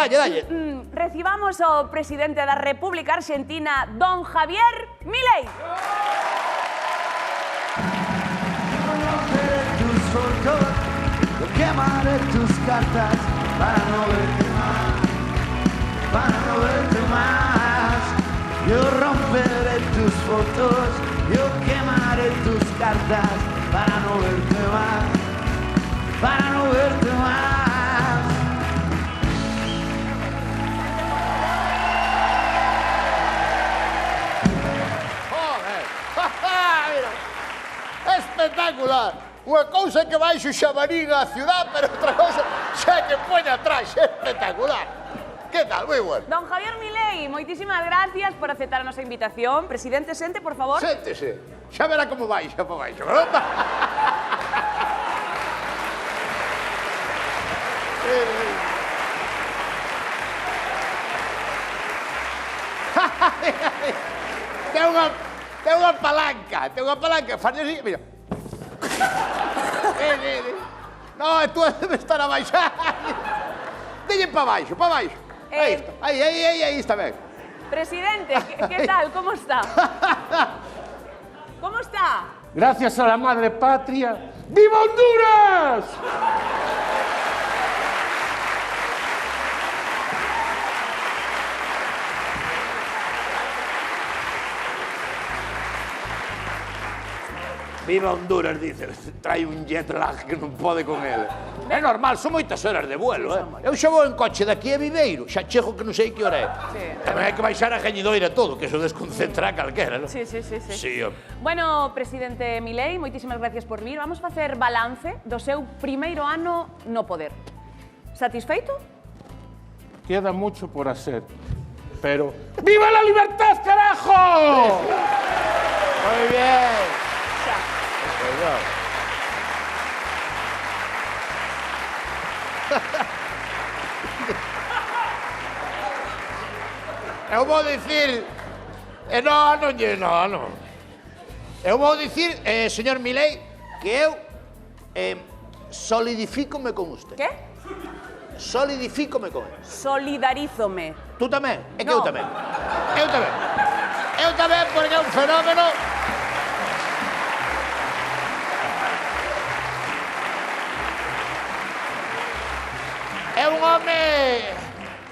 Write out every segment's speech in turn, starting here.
dalle. Recibamos ao presidente da República Argentina, don Javier Milei. Tus fotos, yo quemaré tus cartas para no verte más, para no verte más. Yo romperé tus fotos, yo quemaré tus cartas para no verte más, para no verte más. Joder. Mira. Espectacular. Unha cousa que vai xo xamarín á ciudad, pero outra cousa xa que pone atrás. Espectacular. Que tal? Moi bueno. Don Javier Milei, moitísimas gracias por aceptar a nosa invitación. Presidente, sente, por favor. Séntese. Xa verá como vai, xa pa baixo. Ten unha palanca, faz así, mira. No, tú debes estar a baixar. Dille pa baixo, pa baixo. Aí está, aí está ben. Presidente, ¿qué tal? ¿Cómo está? ¿Cómo está? Gracias a la madre patria. ¡Viva Honduras! Viva Honduras, dice. Trae un jet lag que non pode con ele. É normal, son moitas horas de vuelo, Eu xa vou en coche daqui a Viveiro, xa chego que non sei que hora é. Tamén hai que baixar a Gañidoira todo, que eso desconcentra a calquera, non? Sí. Sí, Bueno, presidente Milei, moitísimas gracias por vir. Vamos facer balance do seu primeiro ano no poder. Satisfeito? Queda mucho por hacer, pero ¡viva la libertad, carajo! Muy bien. Eu vou dicir... Non. Eu vou dicir, señor Milei, que eu solidifícome con usted. ¿Qué? Solidifícome con él. Solidarízome. Tú tamén? É que No. eu tamén. Eu tamén, porque é un fenómeno...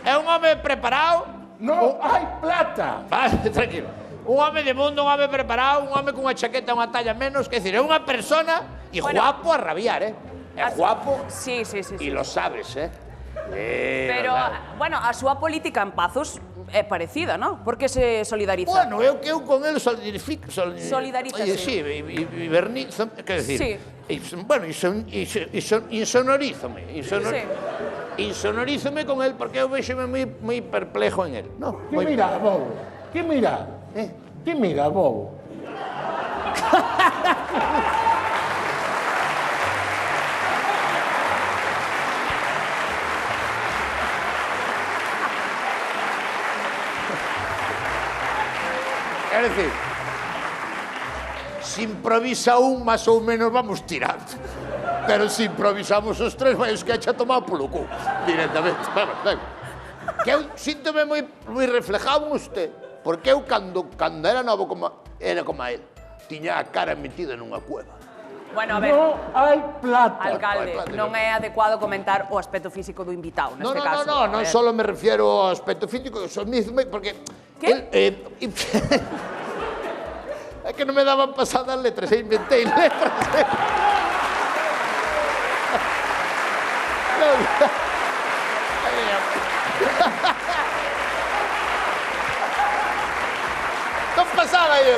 É un home preparado. ¡No hay plata! Vale, tranquilo. Un home de mundo, un home preparado, un home cunha chaqueta unha talla menos, quer dizer, é unha persona e guapo a rabiar, É guapo Sí. e lo sabes, Pero, bueno, a súa política en Pazos é parecida, non? Por que se solidariza? Bueno, eu con el solidifico... Solidarízase. Sí, e vernizo, quer decir... Sí. Bueno, insonorízome. Insonorízome con el porque eu vexome moi perplejo en el. No, ¿Qué mira, bobo? ¿Qué mira? ¿Qué mira, bobo? Quer decir, se improvisa un, máis ou menos vamos tirando. Pero se improvisamos os tres, vai os que echa tomar polo cu, directamente. Vamos. Que eu síntome moi reflejado en usted, porque eu, cando era novo, era como a él, tiña a cara metida nunha cueva. Bueno, a ver, No hay plata. alcalde, non é adecuado comentar o aspecto físico do invitado, neste caso. Non só me refiero ao aspecto físico, porque... ¿Qué? É que non me daban pasadas letras, inventei letras. Non pasaba yo.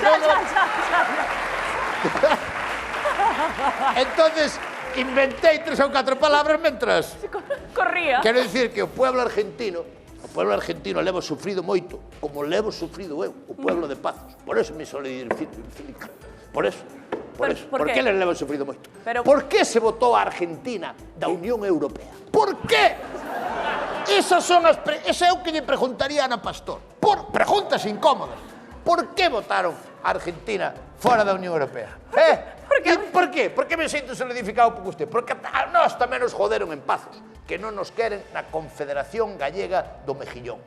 Entonces, inventei 3 ou 4 palabras mentras... Corría. Quero dicir que o pueblo argentino levo sufrido moito, como levo sufrido eu, o pueblo de Pazos. Por eso me solidarizo. Por eso. ¿Por que qué? eles levan sufrido moito? Pero... Por que se votou a Argentina da Unión Europea? Por que? Esas son as... Ese é o que lle preguntaría a Ana Pastor. Preguntas incómodas. Por que votaron a Argentina fora da Unión Europea? Por qué? Por que me sinto solidificado por usted? Porque a nós tamén nos joderon en Pazos, que non nos queren na Confederación Gallega do Mejillón.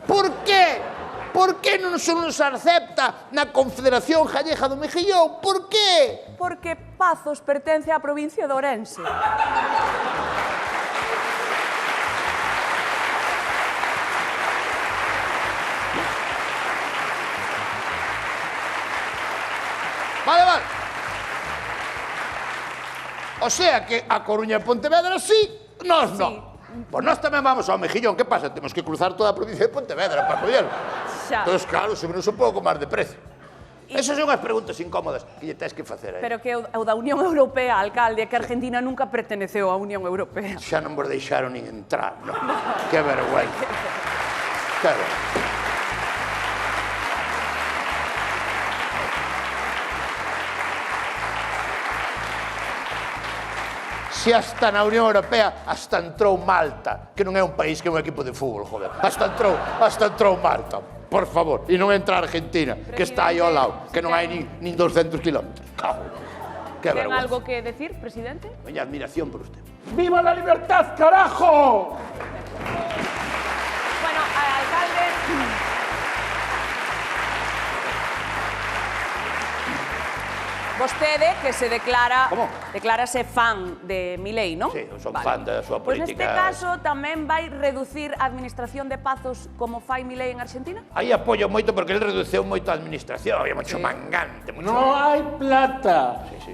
Por qué? Por que non se nos acepta na Confederación Gallega do Mejillón? Por qué? Porque Pazos pertence á provincia de Ourense. Vale. O sea que a Coruña e Pontevedra sí, nós non. Pois nós tamén vamos ao Mejillón. Que pasa? Temos que cruzar toda a provincia de Pontevedra para collerlo. Entón, claro, subirnos un pouco máis de precio. Esas son as preguntas incómodas que lle tens que facer aí. Pero que o da Unión Europea, alcalde, que Argentina nunca perteneceu á Unión Europea. Xa non vos deixaron nin entrar, non? Que vergüenza. Que vergüenza. Se hasta na Unión Europea hasta entrou Malta, que non é un país que é un equipo de fútbol, joder. Hasta entrou Malta, por favor. E non entra a Argentina, que está aí ao lado, que non hai nin 200 kilómetros. Que Ten vergüenza. algo que decir, presidente? Miña admiración por usted. ¡Viva la libertad, carajo! Bueno, alcalde... Vostede, que se declara... Como? Declárase fan de Milei, non? Sí, eu son fan da súa Pois neste política. caso tamén vai reducir a administración de Pazos como fai Milei en Argentina? Aí apoio moito porque ele reduceu moito a administración, había moito mangante, moito... No hay plata. Sí.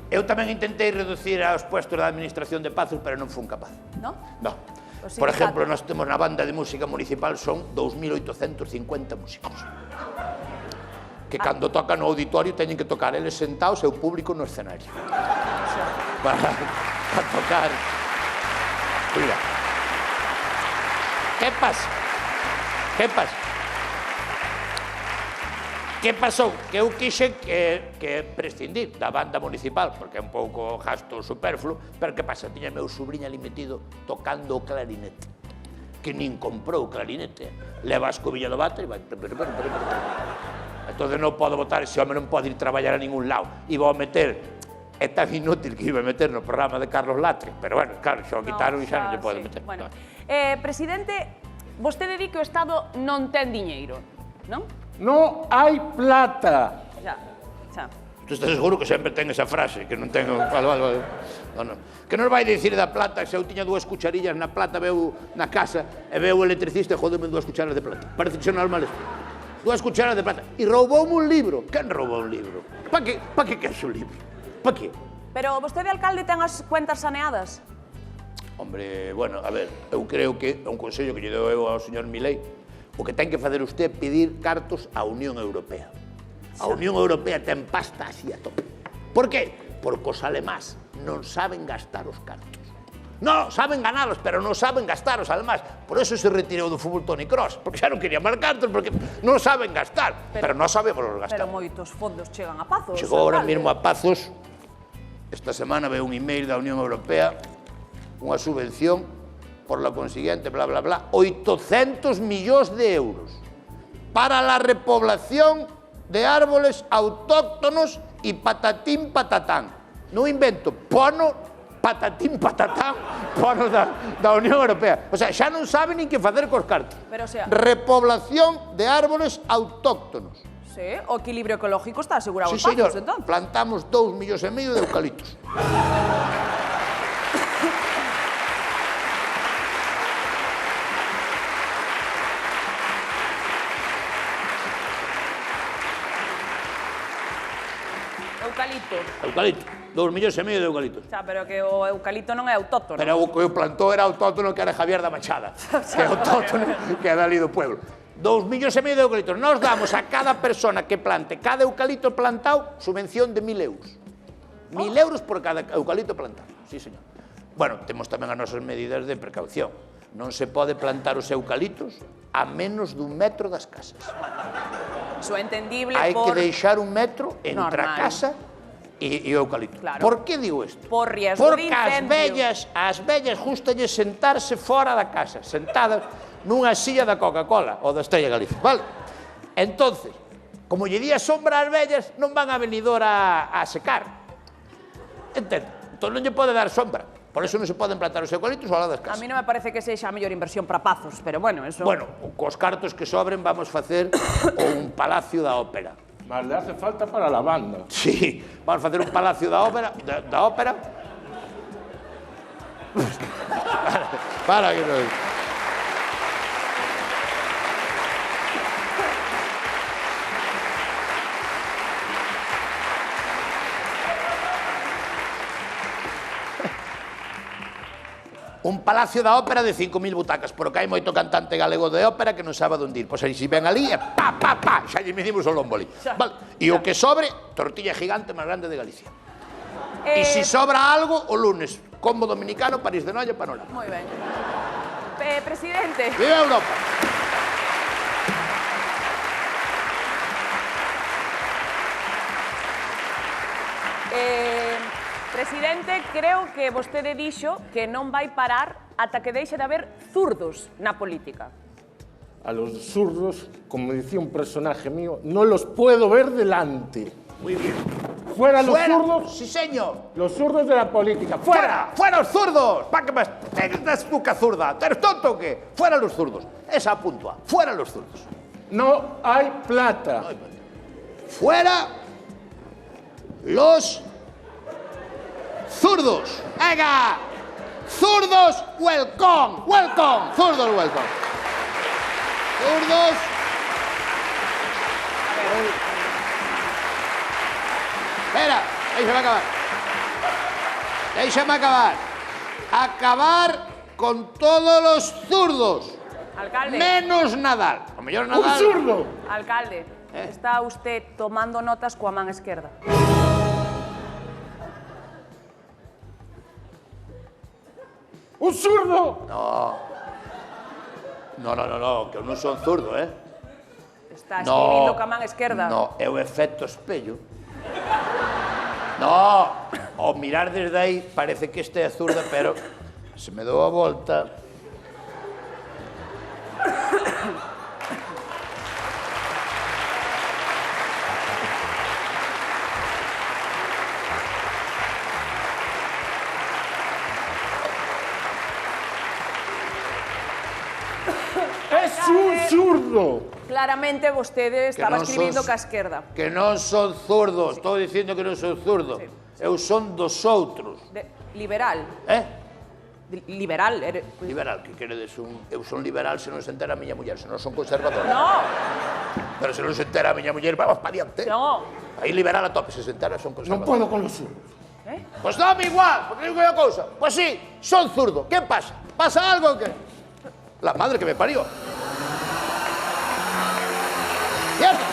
Eu tamén intentei reducir os puestos da administración de Pazos, pero non fun capaz. Non? No. O Por sindicato. exemplo, nós temos na banda de música municipal son 2.850 músicos. Que cando tocan no auditorio teñen que tocar eles sentados e o público no escenario. Para tocar. Mira. Que pasa? Que pasou? Que eu quixe que prescindir da banda municipal, porque é un pouco gasto superfluo, pero que pasa? Tiña meu sobrinho ali metido tocando o clarinete, que nin comprou o clarinete. Leva a escobilla do váter e vai... Entón non podo votar, ese home non pode ir traballar a ningún lado. Iba a meter, é tan inútil que iba a meter no programa de Carlos Latre, pero bueno, claro, xa o quitaron e xa non lle pode meter. Bueno, presidente, vostede di que o Estado non ten diñeiro, non? No hay plata. Xa. Tu estás seguro que sempre ten esa frase, que non ten... Vale. No. Que non vai dicir da plata, se eu tiña 2 cucharillas na plata, veu na casa, e veu o electricista e jodeme 2 cucharas de plata. Parece que son normal isto. 2 cucharas de plata. E rouboume un libro. Quen roubou un libro? Pa que queres un libro? Pa que? Pero vostede, alcalde, ten as cuentas saneadas? Hombre, bueno, a ver, eu creo que é un consello que lle dou eu ao señor Milei. O que ten que facer usted é pedir cartos á Unión Europea. A Unión Europea ten pasta así a tope. Por qué? Porque os alemás non saben gastar os cartos. No, saben ganalos, pero non saben gastaros, además. Por eso se retirou do fútbol Toni Kroos, porque xa non quería máis cartos, porque non saben gastar, pero non sabemos os gastar. Pero moitos fondos chegan a Pazos. Chegou ahora mesmo a Pazos, esta semana veo un email da Unión Europea, unha subvención, por lo consiguiente, bla, bla, bla, 800 millóns de euros para la repoblación de árboles autóctonos y patatín patatán. Non invento, pono patatín patatán, pono da Unión Europea. O sea, xa non saben nin que facer cos cartos. Pero, o sea... Repoblación de árboles autóctonos. Sí, o equilibrio ecológico está asegurado Sí, en Pazos, señor, entón. plantamos 2,5 millóns de eucaliptos. Eucalipto, 2,5 millóns de eucaliptos. Xa, pero que o eucalipto non é autóctono. Pero o que o plantou era autóctono, que era Javier da Machada, que é autóctono, que é dali do pueblo. 2,5 millóns de eucaliptos. Nos damos a cada persona que plante cada eucalipto plantado subvención de 1.000 euros. 1.000 euros por cada eucalipto plantado. Sí, señor. Bueno, temos tamén as nosas medidas de precaución. Non se pode plantar os eucaliptos a menos dun metro das casas. Iso é entendible Hai por... que deixar un metro entre a Normal. casa e o eucalipto. Claro. Por que digo isto? Por riesgo de Porque incendio. as vellas gustalle sentarse fora da casa, sentadas nunha silla da Coca-Cola ou da Estrella Galicia, vale? Entonces, como lle di a sombra ás vellas, non van a venidor a secar. Entende? Entón non lle pode dar sombra. Por eso non se poden plantar os eucaliptos ao lado das A casas. mí non me parece que sexa a mellor inversión para Pazos, pero bueno, eso... Bueno, cos cartos que sobren vamos facer un palacio da ópera. Mas le hace falta para la banda. Sí, vamos facer un palacio da ópera, da ópera. Para que non... Un palacio da ópera de 5.000 butacas, pero que hai moito cantante galego de ópera que non sabe onde ir. Pois aí, se ven ali, e pa, xa lle medimos o lombo ali. Vale. E o que sobre, tortilla gigante máis grande de Galicia. E se sobra algo, o lunes, combo dominicano, París de Noia, panorama. Moi ben. Presidente. Viva Europa! Presidente, creo que vostede dixo que non vai parar ata que deixe de haber zurdos na política. A los zurdos, como decía un personaje mío, no los puedo ver delante. Muy bien. ¡Fuera los ¡Fuera! zurdos! Sí, señor. Los zurdos de la política. ¡Fuera! ¡Fuera los zurdos! ¿Para qué más? ¿Eres tú que zurda? ¿Eres tonto o qué? ¡Fuera los zurdos! Esa puntua. ¡Fuera los zurdos! No hay plata. ¡Fuera los zurdos! ¡Venga! ¡Zurdos, welcome! ¡Welcome! ¡Zurdos, welcome! ¡Zurdos! Espera, déixame acabar. Déixame acabar. Acabar con todos los zurdos. Alcalde. Menos Nadal. O mellor Nadal... ¡Un zurdo! Alcalde, está usted tomando notas coa man esquerda. ¡Un zurdo! No, que eu non son zurdo, Está escribindo coa man esquerda. No, é o efecto espello. No, ao mirar desde aí parece que este é zurda, pero se me dou a volta... ¡Es un zurdo! Claramente vostede estaba non escribindo son- coa esquerda. Que non son zurdos, estou dicindo que non son zurdo. Eu son dos outros. Liberal. Liberal. Liberal, que queredes eu son liberal se non se entera a miña muller, se non son conservador. No, Pero se non se entera a miña muller, vamos pa diante. no. Aí liberal a tope, se entera son No conservador. puedo con los zurdos. Pues dame igual, porque digo una cosa. Pues sí, son zurdo. ¿Qué pasa? ¿Pasa algo o qué? La madre que me parió. Cierto,